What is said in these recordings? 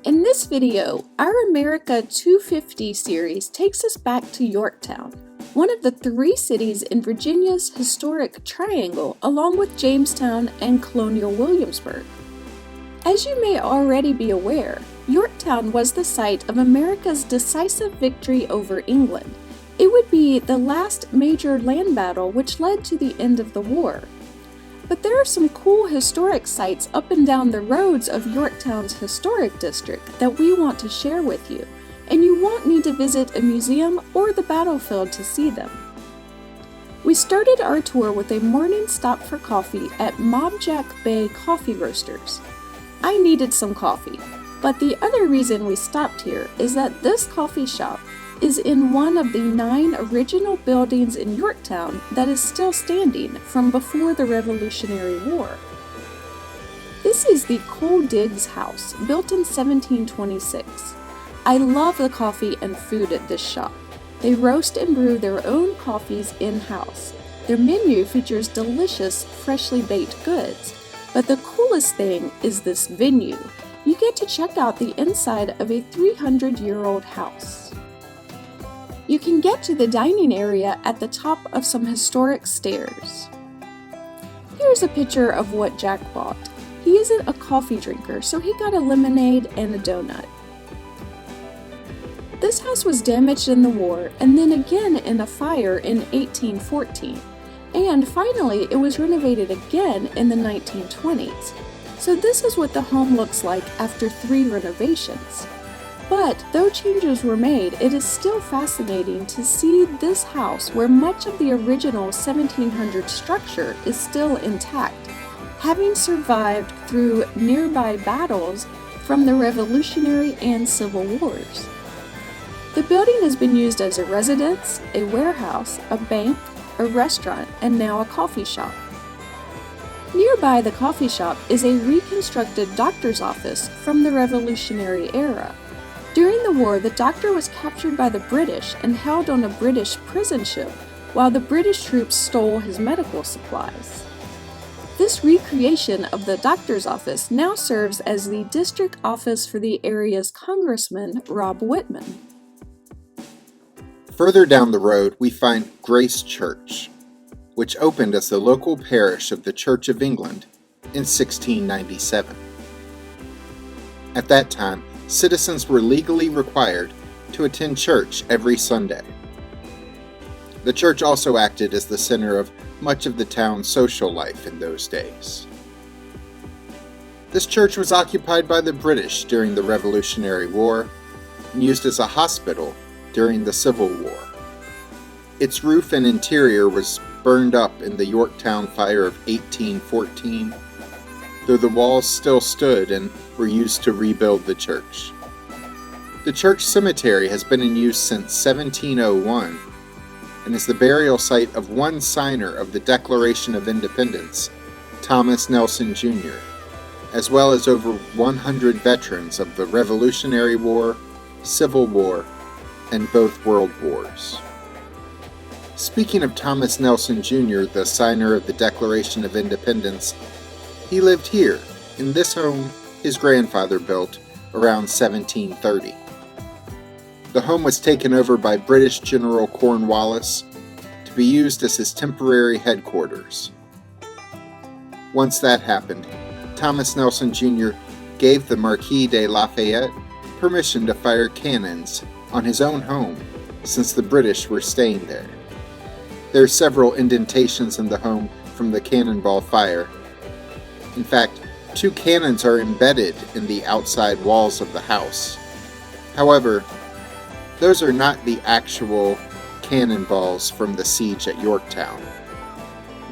In this video, our America 250 series takes us back to Yorktown, one of the 3 cities in Virginia's historic triangle along with Jamestown and colonial Williamsburg. As you may already be aware, Yorktown was the site of America's decisive victory over England. It would be the last major land battle which led to the end of the war. But there are some cool historic sites up and down the roads of Yorktown's historic district that we want to share with you, and you won't need to visit a museum or the battlefield to see them. We started our tour with a morning stop for coffee at Mob Jack Bay Coffee Roasters. I needed some coffee, but the other reason we stopped here is that this coffee shop is in one of the 9 original buildings in Yorktown that is still standing from before the Revolutionary War. This is the Cole Diggs House, built in 1726. I love the coffee and food at this shop. They roast and brew their own coffees in-house. Their menu features delicious, freshly baked goods. But the coolest thing is this venue. You get to check out the inside of a 300-year-old house. You can get to the dining area at the top of some historic stairs. Here's a picture of what Jack bought. He isn't a coffee drinker, so he got a lemonade and a donut. This house was damaged in the war and then again in a fire in 1814. And finally, it was renovated again in the 1920s. So this is what the home looks like after 3 renovations. But though changes were made, it is still fascinating to see this house where much of the original 1700 structure is still intact, having survived through nearby battles from the Revolutionary and Civil Wars. The building has been used as a residence, a warehouse, a bank, a restaurant, and now a coffee shop. Nearby the coffee shop is a reconstructed doctor's office from the Revolutionary era. During the war, the doctor was captured by the British and held on a British prison ship while the British troops stole his medical supplies. This recreation of the doctor's office now serves as the district office for the area's Congressman Rob Whitman. Further down the road, we find Grace Church, which opened as the local parish of the Church of England in 1697. At that time, citizens were legally required to attend church every Sunday. The church also acted as the center of much of the town's social life in those days. This church was occupied by the British during the Revolutionary War and used as a hospital during the Civil War. Its roof and interior was burned up in the Yorktown fire of 1814, though the walls still stood and were used to rebuild the church. The church cemetery has been in use since 1701 and is the burial site of one signer of the Declaration of Independence, Thomas Nelson Jr., as well as over 100 veterans of the Revolutionary War, Civil War, and both World Wars. Speaking of Thomas Nelson Jr., the signer of the Declaration of Independence, he lived here, in this home his grandfather built around 1730. The home was taken over by British General Cornwallis to be used as his temporary headquarters. Once that happened, Thomas Nelson Jr. gave the Marquis de Lafayette permission to fire cannons on his own home since the British were staying there. There are several indentations in the home from the cannonball fire. In fact, 2 cannons are embedded in the outside walls of the house. However, those are not the actual cannonballs from the siege at Yorktown.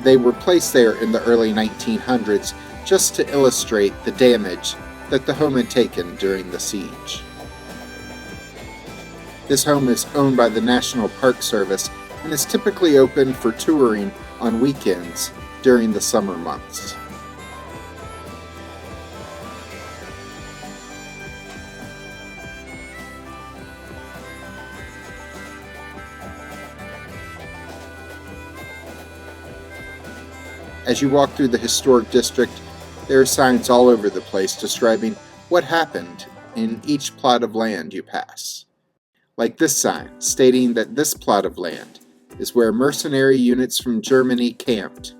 They were placed there in the early 1900s just to illustrate the damage that the home had taken during the siege. This home is owned by the National Park Service and is typically open for touring on weekends during the summer months. As you walk through the historic district, there are signs all over the place describing what happened in each plot of land you pass, like this sign stating that this plot of land is where mercenary units from Germany camped,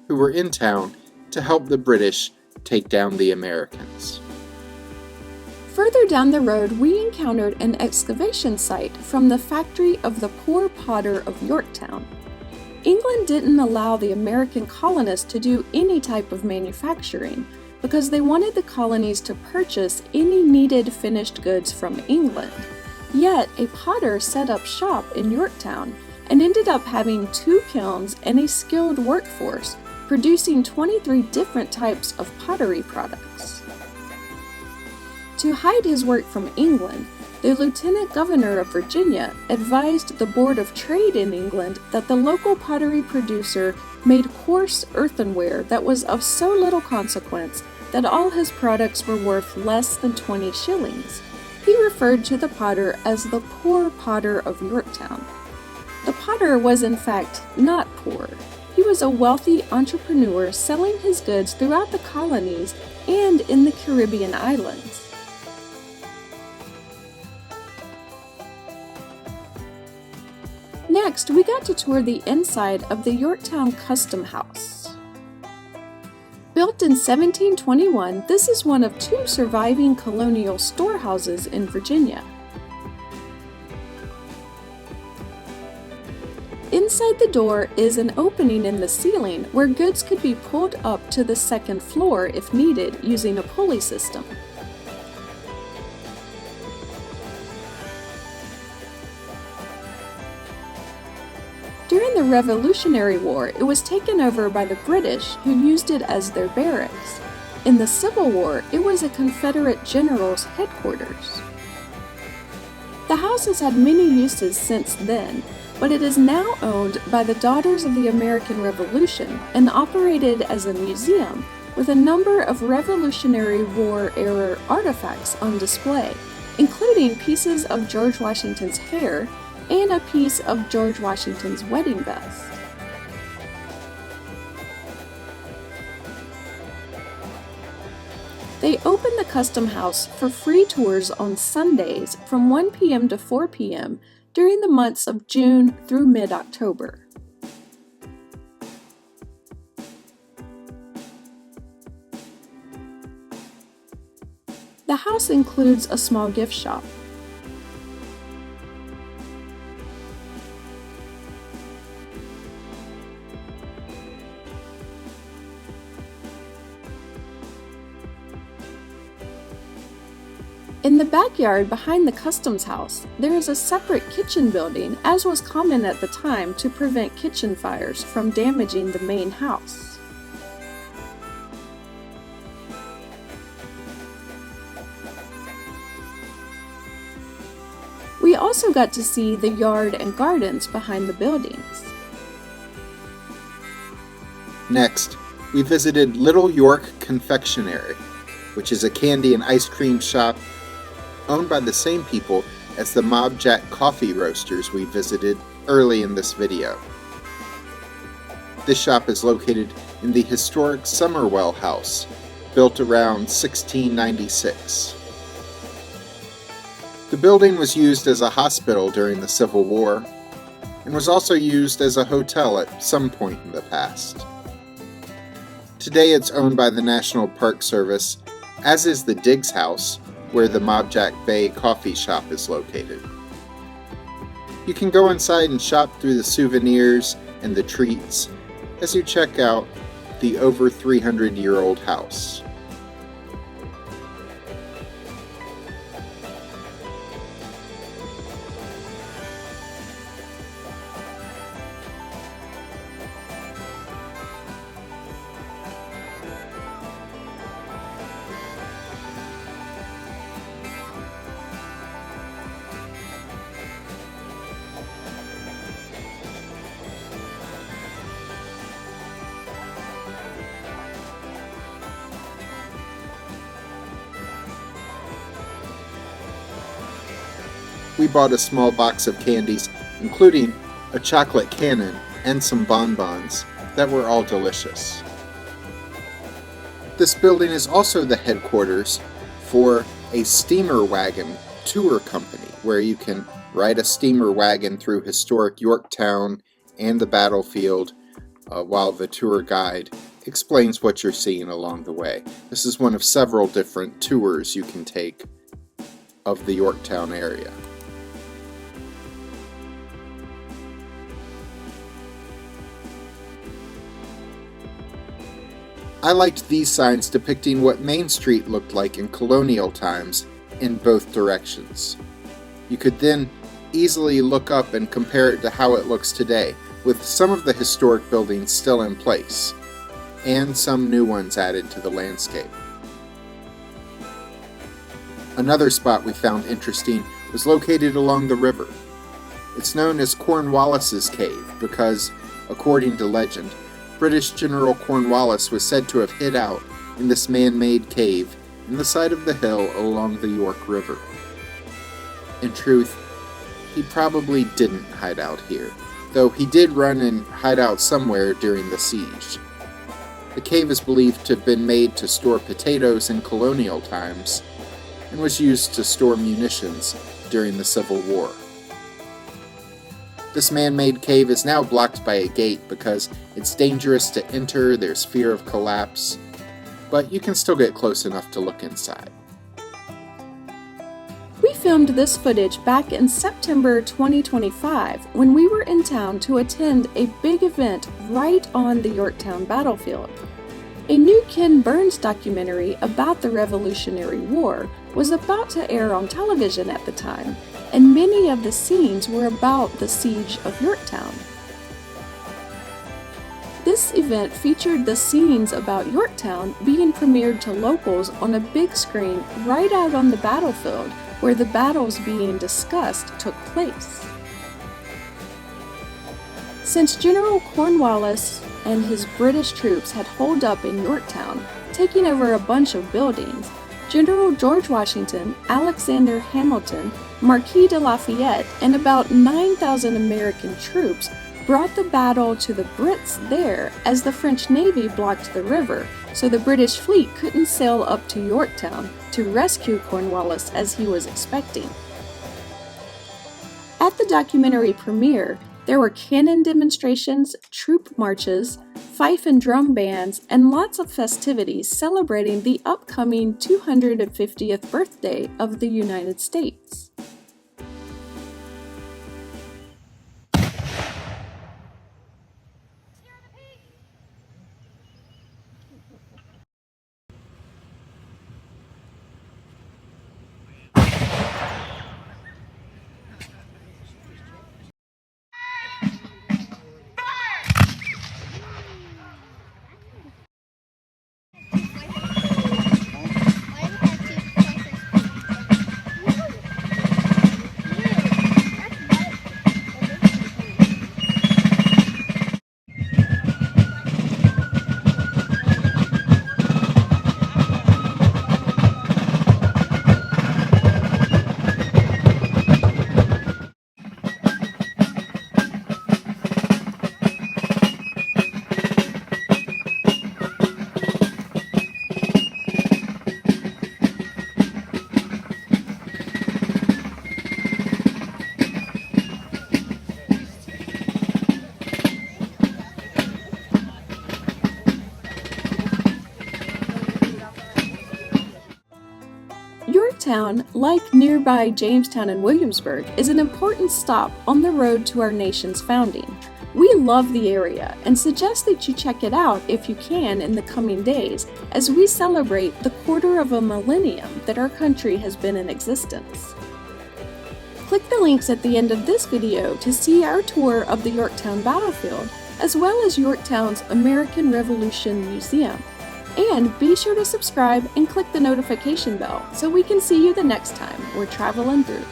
who were in town to help the British take down the Americans. Further down the road, we encountered an excavation site from the factory of the poor potter of Yorktown. England didn't allow the American colonists to do any type of manufacturing because they wanted the colonies to purchase any needed finished goods from England. Yet, a potter set up shop in Yorktown and ended up having 2 kilns and a skilled workforce, producing 23 different types of pottery products. To hide his work from England, the Lieutenant Governor of Virginia advised the Board of Trade in England that the local pottery producer made coarse earthenware that was of so little consequence that all his products were worth less than 20 shillings. He referred to the potter as the poor potter of Yorktown. The potter was in fact not poor. He was a wealthy entrepreneur selling his goods throughout the colonies and in the Caribbean islands. Next, we got to tour the inside of the Yorktown Custom House. Built in 1721, this is one of 2 surviving colonial storehouses in Virginia. Inside the door is an opening in the ceiling where goods could be pulled up to the 2nd floor if needed using a pulley system. During the Revolutionary War, it was taken over by the British, who used it as their barracks. In the Civil War, it was a Confederate general's headquarters. The house has had many uses since then, but it is now owned by the Daughters of the American Revolution and operated as a museum with a number of Revolutionary War-era artifacts on display, including pieces of George Washington's hair and a piece of George Washington's wedding vest. They open the Custom House for free tours on Sundays from 1 p.m. to 4 p.m. during the months of June through mid-October. The house includes a small gift shop. In the backyard behind the customs house, there is a separate kitchen building, as was common at the time to prevent kitchen fires from damaging the main house. We also got to see the yard and gardens behind the buildings. Next, we visited Little York Confectionery, which is a candy and ice cream shop owned by the same people as the Mob Jack coffee roasters we visited early in this video. This shop is located in the historic Somerwell House, built around 1696. The building was used as a hospital during the Civil War, and was also used as a hotel at some point in the past. Today it's owned by the National Park Service, as is the Diggs House, where the Mob Jack Bay coffee shop is located. You can go inside and shop through the souvenirs and the treats as you check out the over 300-year-old house. We bought a small box of candies, including a chocolate cannon and some bonbons that were all delicious. This building is also the headquarters for a steamer wagon tour company where you can ride a steamer wagon through historic Yorktown and the battlefield while the tour guide explains what you're seeing along the way. This is one of several different tours you can take of the Yorktown area. I liked these signs depicting what Main Street looked like in colonial times in both directions. You could then easily look up and compare it to how it looks today, with some of the historic buildings still in place, and some new ones added to the landscape. Another spot we found interesting was located along the river. It's known as Cornwallis's Cave because, according to legend, British General Cornwallis was said to have hid out in this man-made cave in the side of the hill along the York River. In truth, he probably didn't hide out here, though he did run and hide out somewhere during the siege. The cave is believed to have been made to store potatoes in colonial times, and was used to store munitions during the Civil War. This man-made cave is now blocked by a gate because it's dangerous to enter, there's fear of collapse, but you can still get close enough to look inside. We filmed this footage back in September 2025 when we were in town to attend a big event right on the Yorktown battlefield. A new Ken Burns documentary about the Revolutionary War was about to air on television at the time, and many of the scenes were about the siege of Yorktown. This event featured the scenes about Yorktown being premiered to locals on a big screen right out on the battlefield where the battles being discussed took place. Since General Cornwallis and his British troops had holed up in Yorktown, taking over a bunch of buildings, General George Washington, Alexander Hamilton, Marquis de Lafayette, and about 9,000 American troops brought the battle to the Brits there as the French Navy blocked the river, so the British fleet couldn't sail up to Yorktown to rescue Cornwallis as he was expecting. At the documentary premiere, there were cannon demonstrations, troop marches, fife and drum bands, and lots of festivities celebrating the upcoming 250th birthday of the United States. Yorktown, like nearby Jamestown and Williamsburg, is an important stop on the road to our nation's founding. We love the area and suggest that you check it out if you can in the coming days as we celebrate the quarter of a millennium that our country has been in existence. Click the links at the end of this video to see our tour of the Yorktown battlefield, as well as Yorktown's American Revolution Museum. And be sure to subscribe and click the notification bell so we can see you the next time we're traveling through.